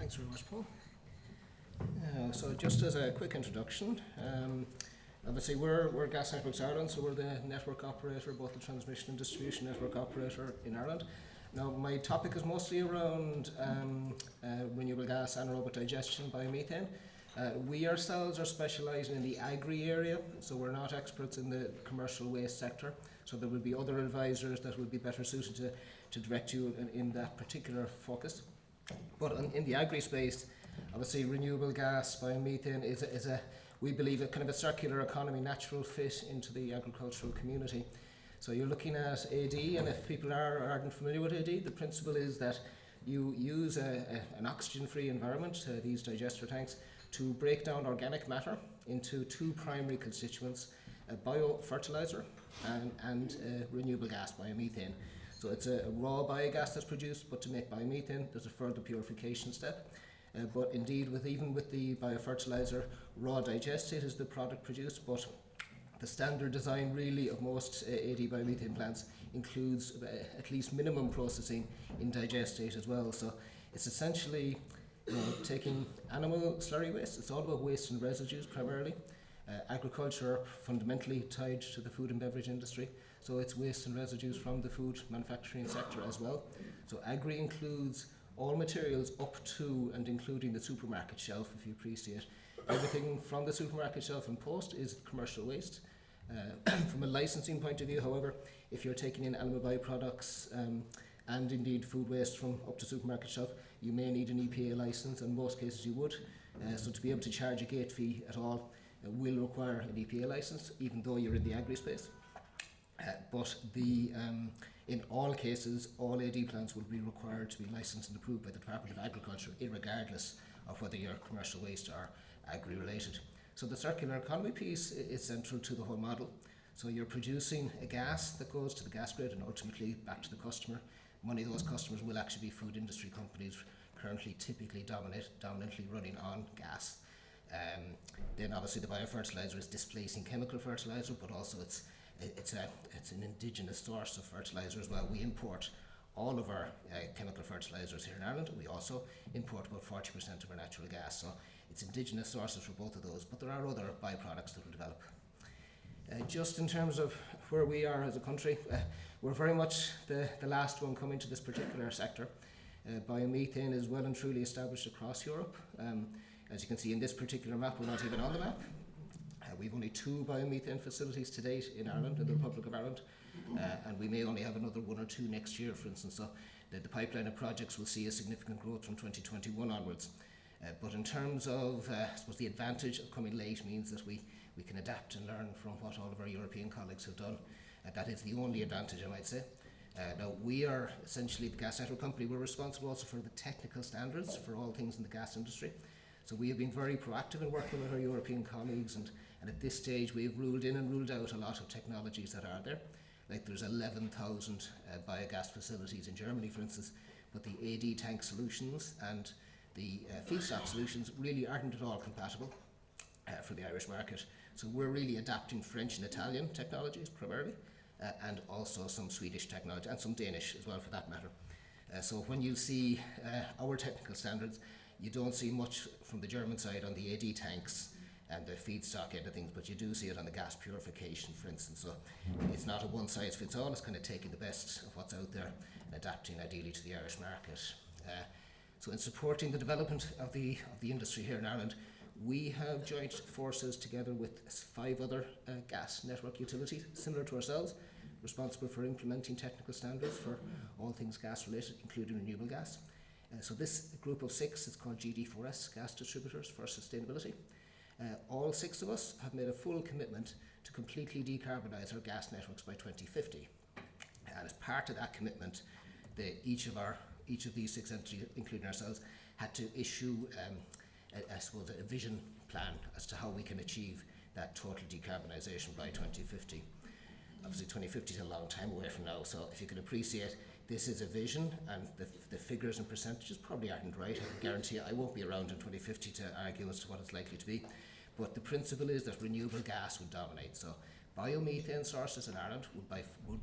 Thanks very much, Paul. So just as a quick introduction, obviously we're Gas Networks Ireland, so we're the network operator, both the transmission and distribution network operator in Ireland. Now my topic is mostly around renewable gas, anaerobic digestion, biomethane. We ourselves are specialising in the agri area, so we're not experts in the commercial waste sector, so there will be other advisors that would be better suited to direct you in that particular focus. But in the agri space, obviously renewable gas, biomethane is a we believe a kind of a circular economy, natural fit into the agricultural community. So you're looking at AD, and if people aren't familiar with AD, the principle is that you use an oxygen-free environment, these digester tanks, to break down organic matter into two primary constituents, a biofertilizer and renewable gas, biomethane. So it's a raw biogas that's produced, but to make biomethane, there's a further purification step. But indeed, even with the biofertilizer, raw digestate is the product produced, but the standard design really of most AD biomethane plants includes at least minimum processing in digestate as well. So it's essentially taking animal slurry waste. It's all about waste and residues primarily. Agriculture fundamentally tied to the food and beverage industry, so it's waste and residues from the food manufacturing sector as well. So agri includes all materials up to and including the supermarket shelf, if you appreciate. Everything from the supermarket shelf and post is commercial waste. From a licensing point of view, however, if you're taking in animal byproducts and indeed food waste from up to supermarket shelf, you may need an EPA license, and in most cases you would. So to be able to charge a gate fee at all will require an EPA license, even though you're in the agri space. But in all cases, all AD plants will be required to be licensed and approved by the Department of Agriculture, irregardless of whether you're commercial waste or agri-related. So the circular economy piece is central to the whole model. So you're producing a gas that goes to the gas grid and ultimately back to the customer. Many of those customers will actually be food industry companies currently typically dominantly running on gas. Then obviously the biofertilizer is displacing chemical fertilizer, but also it's an indigenous source of fertilizer as well. We import all of our chemical fertilizers here in Ireland. We also import about 40% of our natural gas. So it's indigenous sources for both of those, but there are other byproducts that will develop. Just in terms of where we are as a country, we're very much the last one coming to this particular sector. Biomethane is well and truly established across Europe. As you can see in this particular map, we're not even on the map. We've only 2 biomethane facilities to date in Ireland, in the Republic of Ireland, and we may only have another 1 or 2 next year, for instance. So the pipeline of projects will see a significant growth from 2021 onwards. But in terms of, I suppose, the advantage of coming late means that we can adapt and learn from what all of our European colleagues have done. That is the only advantage, I might say. Now, we are essentially the gas network company. We're responsible also for the technical standards for all things in the gas industry. So we have been very proactive in working with our European colleagues, and at this stage we have ruled in and ruled out a lot of technologies that are there. Like there's 11,000 biogas facilities in Germany, for instance, but the AD tank solutions and the feedstock solutions really aren't at all compatible for the Irish market. So we're really adapting French and Italian technologies primarily, and also some Swedish technology and some Danish as well for that matter. So when you see our technical standards, you don't see much from the German side on the AD tanks and the feedstock end of things, but you do see it on the gas purification, for instance. So it's not a one-size-fits-all. It's kind of taking the best of what's out there and adapting ideally to the Irish market. So in supporting the development of the industry here in Ireland, we have joined forces together with 5 other gas network utilities, similar to ourselves, responsible for implementing technical standards for all things gas-related, including renewable gas. So this group of 6 is called GD4S, Gas Distributors for Sustainability. All 6 of us have made a full commitment to completely decarbonise our gas networks by 2050. And as part of that commitment, each of these 6 entities, including ourselves, had to issue a vision plan as to how we can achieve that total decarbonisation by 2050. Obviously 2050 is a long time away from now, so if you can appreciate, this is a vision, and the figures and percentages probably aren't right. I can guarantee you I won't be around in 2050 to argue as to what it's likely to be, but the principle is that renewable gas would dominate. So biomethane sources in Ireland would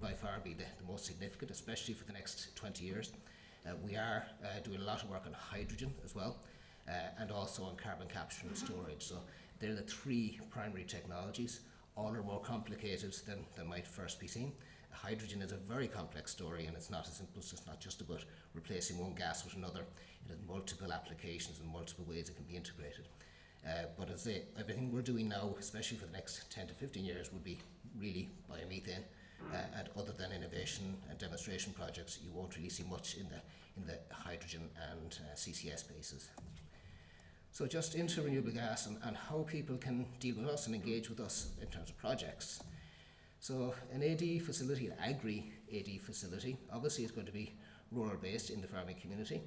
by far be the most significant, especially for the next 20 years. We are doing a lot of work on hydrogen as well, and also on carbon capture and storage. So they're the three primary technologies. All are more complicated than might first be seen. Hydrogen is a very complex story, and it's not as simple. It's not just about replacing one gas with another. It has multiple applications and multiple ways it can be integrated. But as I say, everything we're doing now, especially for the next 10 to 15 years, would be really biomethane. And other than innovation and demonstration projects, you won't really see much in the hydrogen and CCS spaces. So just into renewable gas and how people can deal with us and engage with us in terms of projects. So an AD facility, an agri-AD facility, obviously is going to be rural based in the farming community.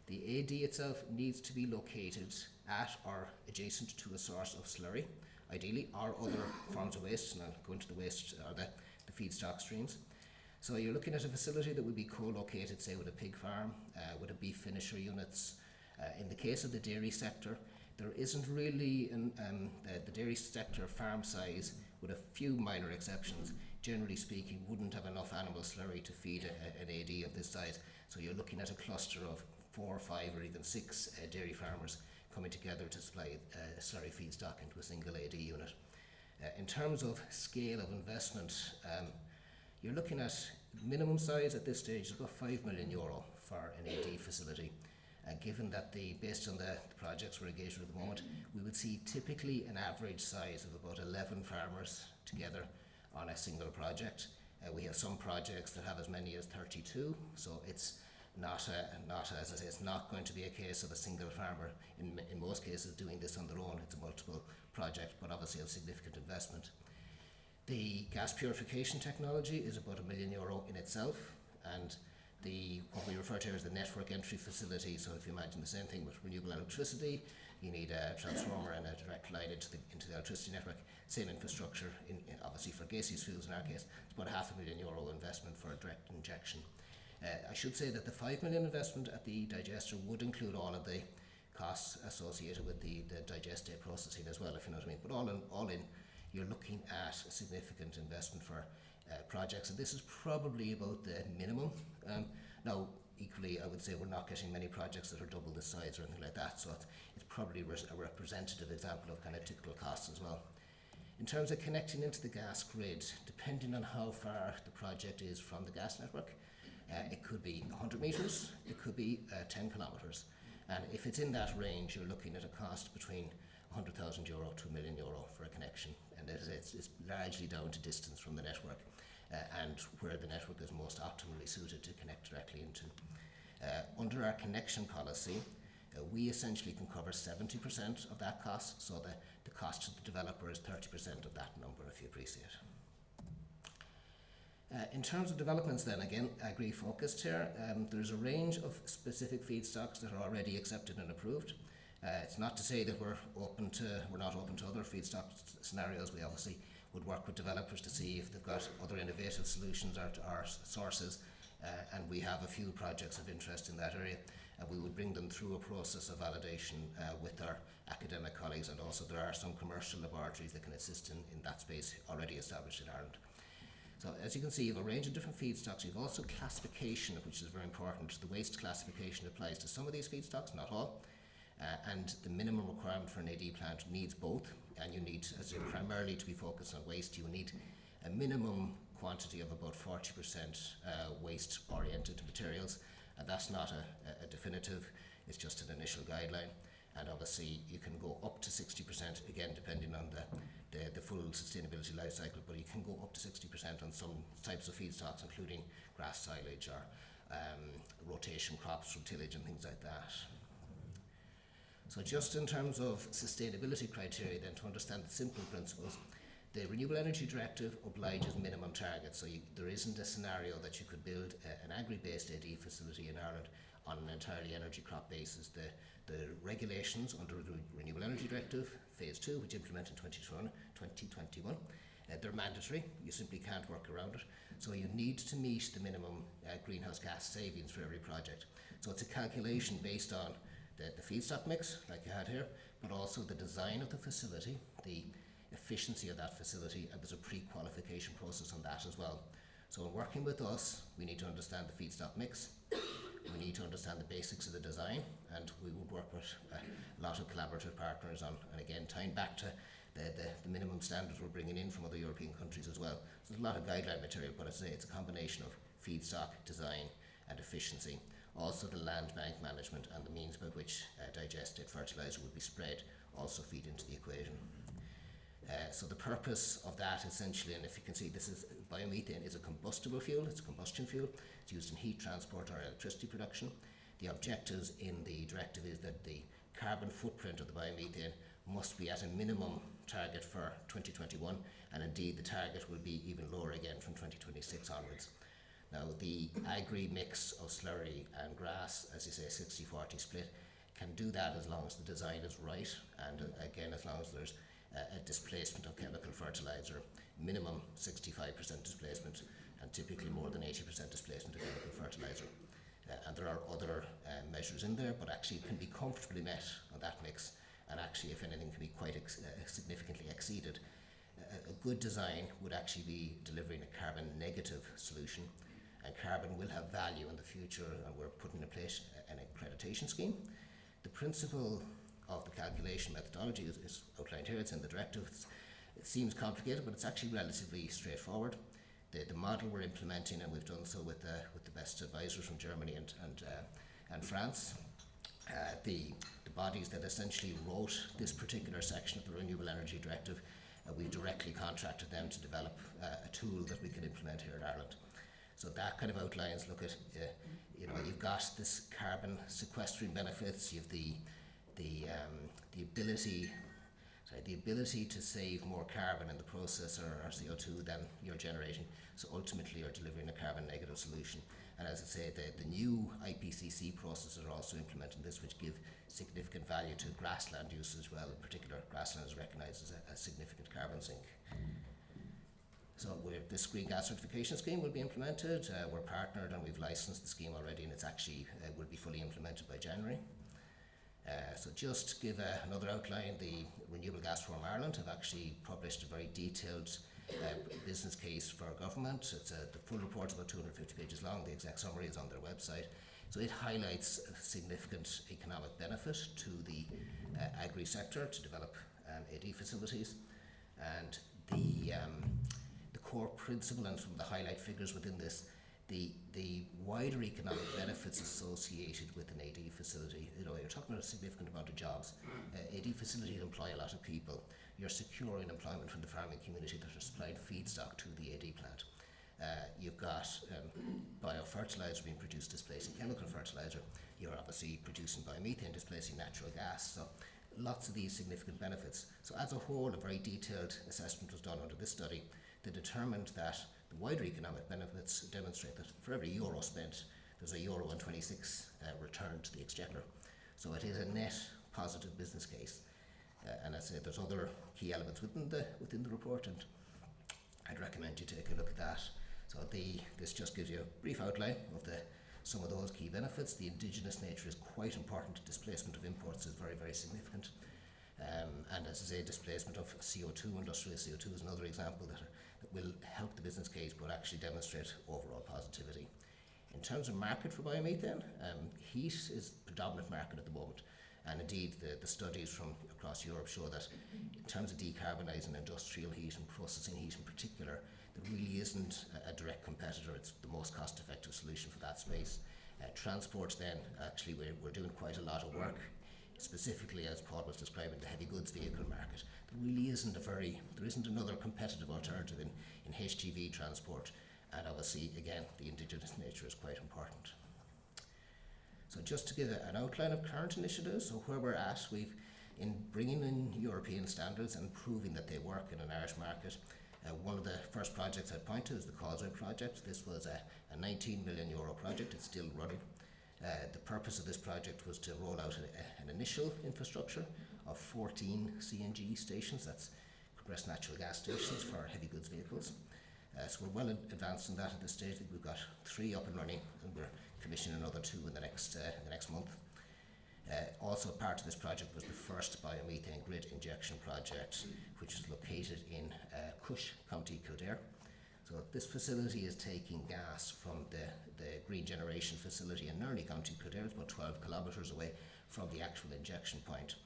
The AD itself needs to be located at or adjacent to a source of slurry, ideally, or other forms of waste, and I'll go into the waste or the feedstock streams. So you're looking at a facility that would be co-located, say, with a pig farm, with a beef finisher units. In the case of the dairy sector, there isn't really the dairy sector farm size, with a few minor exceptions, generally speaking, wouldn't have enough animal slurry to feed an AD of this size. So you're looking at a cluster of 4 or 5 or even 6 dairy farmers coming together to supply slurry feedstock into a single AD unit. In terms of scale of investment, you're looking at minimum size at this stage is about €5 million for an AD facility. Given that based on the projects we're engaged with at the moment, we would see typically an average size of about 11 farmers together on a single project. We have some projects that have as many as 32, so it's not as I say, it's not going to be a case of a single farmer in most cases doing this on their own. It's a multiple project, but obviously a significant investment. The gas purification technology is about €1 million in itself, and what we refer to as the network entry facility. So if you imagine the same thing with renewable electricity, you need a transformer and a direct line into the electricity network. Same infrastructure, obviously for gaseous fuels in our case. It's about €500,000 investment for a direct injection. I should say that the €5 million investment at the digester would include all of the costs associated with the digest processing as well, if you know what I mean. But all in, you're looking at a significant investment for projects, and this is probably about the minimum. Now, equally, I would say we're not getting many projects that are double this size or anything like that, so it's probably a representative example of kind of typical costs as well. In terms of connecting into the gas grid, depending on how far the project is from the gas network, it could be 100 metres, it could be 10 kilometres. And if it's in that range, you're looking at a cost between €100,000 to €1 million for a connection. And it's largely down to distance from the network and where the network is most optimally suited to connect directly into. Under our connection policy, we essentially can cover 70% of that cost, so the cost to the developer is 30% of that number, if you appreciate. In terms of developments then, again, agri-focused here, there's a range of specific feedstocks that are already accepted and approved. It's not to say that we're not open to other feedstock scenarios. We obviously would work with developers to see if they've got other innovative solutions or sources, and we have a few projects of interest in that area, and we would bring them through a process of validation with our academic colleagues, and also there are some commercial laboratories that can assist in that space already established in Ireland. So as you can see, you have a range of different feedstocks. You have also classification, which is very important. The waste classification applies to some of these feedstocks, not all. And the minimum requirement for an AD plant needs both, and you need, as you primarily to be focused on waste, you need a minimum quantity of about 40% waste-oriented materials, and that's not a definitive, it's just an initial guideline. And obviously you can go up to 60%, again depending on the full sustainability life cycle, but you can go up to 60% on some types of feedstocks, including grass silage or rotation crops from tillage and things like that. So just in terms of sustainability criteria then, to understand the simple principles, the Renewable Energy Directive obliges minimum targets. So there isn't a scenario that you could build an agri-based AD facility in Ireland on an entirely energy crop basis. The regulations under the Renewable Energy Directive, Phase 2, which implemented in 2021, they're mandatory. You simply can't work around it. So you need to meet the minimum greenhouse gas savings for every project. So it's a calculation based on the feedstock mix, like you had here, but also the design of the facility, the efficiency of that facility, and there's a pre-qualification process on that as well. So in working with us, we need to understand the feedstock mix, we need to understand the basics of the design, and we would work with a a lot of collaborative partners on, and again, tying back to the minimum standards we're bringing in from other European countries as well. So there's a lot of guideline material, but as I say, it's a combination of feedstock, design and efficiency. Also the land bank management and the means by which digested fertiliser will be spread also feed into the equation. So the purpose of that essentially, and if you can see, this is biomethane is a combustible fuel, it's a combustion fuel, it's used in heat transport or electricity production. The objectives in the directive is that the carbon footprint of the biomethane must be at a minimum target for 2021, and indeed the target will be even lower again from 2026 onwards. Now the agri mix of slurry and grass, as you say, 60-40 split, can do that as long as the design is right, and again as long as there's a displacement of chemical fertiliser, minimum 65% displacement and typically more than 80% displacement of chemical fertiliser. And there are other measures in there, but actually it can be comfortably met on that mix, and actually if anything can be quite significantly exceeded. A good design would actually be delivering a carbon negative solution, and carbon will have value in the future, and we're putting in place an accreditation scheme. The principle of the calculation methodology is outlined here, it's in the directive. It seems complicated, but it's actually relatively straightforward. The model we're implementing, and we've done so with the best advisors from Germany and France, the bodies that essentially wrote this particular section of the Renewable Energy Directive, we directly contracted them to develop a tool that we can implement here in Ireland. So that kind of outlines, look at, you've got this carbon sequestering benefits, you've the ability to save more carbon in the process or CO2 than you're generating. So ultimately you're delivering a carbon negative solution. And as I say, the new IPCC processes are also implementing this, which give significant value to grassland use as well. In particular, grassland is recognised as a significant carbon sink. So this green gas certification scheme will be implemented. We're partnered and we've licensed the scheme already, and it's actually will be fully implemented by January. So just to give another outline, the Renewable Gas Forum Ireland have actually published a very detailed business case for government. It's the full report is about 250 pages long. The exact summary is on their website. So it highlights a significant economic benefit to the agri sector to develop AD facilities, and the core principle and some of the highlight figures within this, the wider economic benefits associated with an AD facility. You're talking about a significant amount of jobs. AD facilities employ a lot of people. You're securing employment from the farming community that are supplying feedstock to the AD plant. You've got biofertilizer being produced displacing chemical fertilizer. You're obviously producing biomethane displacing natural gas. So lots of these significant benefits. So as a whole, a very detailed assessment was done under this study that determined that the wider economic benefits demonstrate that for every euro spent, there's €1.26 return to the exchequer. So it is a net positive business case. And as I said, there's other key elements within the report, and I'd recommend you take a look at that. So this just gives you a brief outline of some of those key benefits. The indigenous nature is quite important. Displacement of imports is very, very significant. And as I say, displacement of CO2, industrial CO2 is another example that will help the business case but actually demonstrate overall positivity. In terms of market for biomethane, heat is the predominant market at the moment. And indeed, the studies from across Europe show that in terms of decarbonising industrial heat and processing heat in particular, there really isn't a direct competitor. It's the most cost-effective solution for that space. Transport then, actually we're doing quite a lot of work, specifically as Paul was describing the heavy goods vehicle market. There really isn't another competitive alternative in HGV transport, and obviously again the indigenous nature is quite important. So just to give an outline of current initiatives, so where we're at, we've in bringing in European standards and proving that they work in an Irish market. One of the first projects I'd point to is the Causeway project. This was a €19 million project. It's still running. The purpose of this project was to roll out an initial infrastructure of 14 CNG stations, that's compressed natural gas stations for heavy goods vehicles. So we're well advanced in that at this stage. We've got 3 up and running, and we're commissioning another 2 in the next month. Also part of this project was the first biomethane grid injection project, which is located in Cush, County Kildare. So this facility is taking gas from the green generation facility in Nerny, County Kildare. It's about 12 kilometres away from the actual injection point.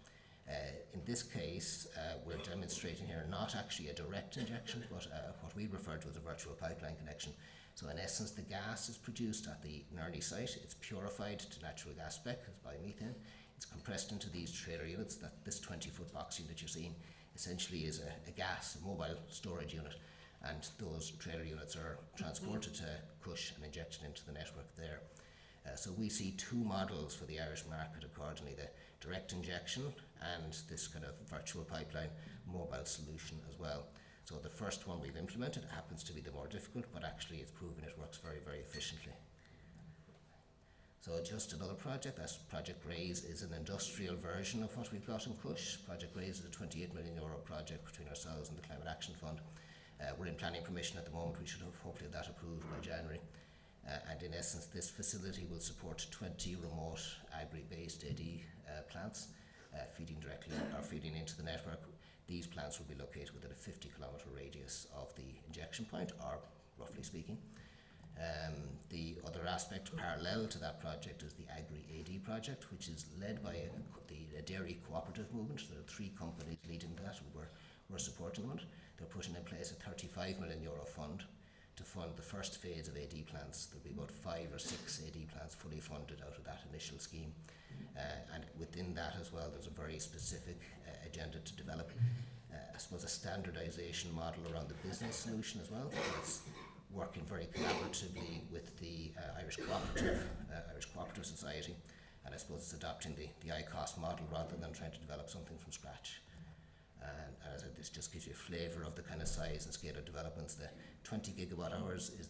In this case, we're demonstrating here not actually a direct injection, but what we refer to as a virtual pipeline connection. So in essence, the gas is produced at the Nerny site. It's purified to natural gas spec as biomethane. It's compressed into these trailer units. That this 20-foot box unit you're seeing essentially is a mobile storage unit, and those trailer units are transported to Cush and injected into the network there. So we see two models for the Irish market accordingly, the direct injection and this kind of virtual pipeline mobile solution as well. So the first one we've implemented happens to be the more difficult, but actually it's proven it works very, very efficiently. So just another project, that's Project Raise is an industrial version of what we've got in Cush. Project Raise is a €28 million project between ourselves and the Climate Action Fund. We're in planning permission at the moment. We should have hopefully that approved by January. And in essence, this facility will support 20 remote agri-based AD plants feeding directly or feeding into the network. These plants will be located within a 50-kilometre radius of the injection point, or roughly speaking. The other aspect parallel to that project is the Agri-AD project, which is led by the dairy cooperative movement. There are 3 companies leading that, and we're supporting them. They're putting in place a €35 million fund to fund the first phase of AD plants. There'll be about 5 or 6 AD plants fully funded out of that initial scheme. And within that as well, there's a very specific agenda to develop, I suppose, a standardisation model around the business solution as well. It's working very collaboratively with the Irish Cooperative Society, and I suppose it's adopting the ICOS model rather than trying to develop something from scratch. And as I said, this just gives you a flavour of the kind of size and scale of developments. The 20 gigawatt hours is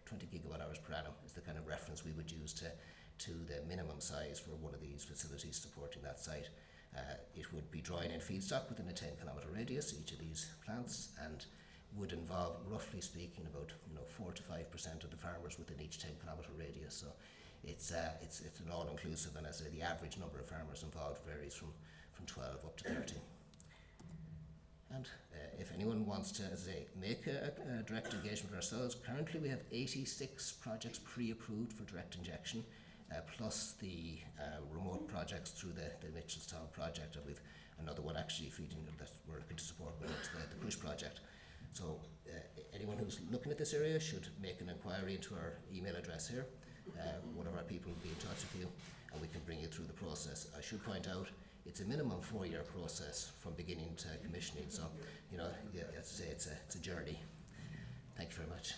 20 gigawatt hours per annum is the kind of reference we would use to the minimum size for one of these facilities supporting that site. It would be drawing in feedstock within a 10-kilometre radius, each of these plants, and would involve, roughly speaking, about 4 to 5% of the farmers within each 10-kilometre radius. So it's an all-inclusive, and as I say, the average number of farmers involved varies from 12 up to 30. And if anyone wants to, as I say, make a direct engagement with ourselves, currently we have 86 projects pre-approved for direct injection, plus the remote projects through the Mitchellstown project, and we've another one actually feeding that we're looking to support going into the Cush project. So anyone who's looking at this area should make an inquiry into our email address here. One of our people will be in touch with you, and we can bring you through the process. I should point out, it's a minimum 4-year process from beginning to commissioning. So, as I say, it's a journey. Thank you very much.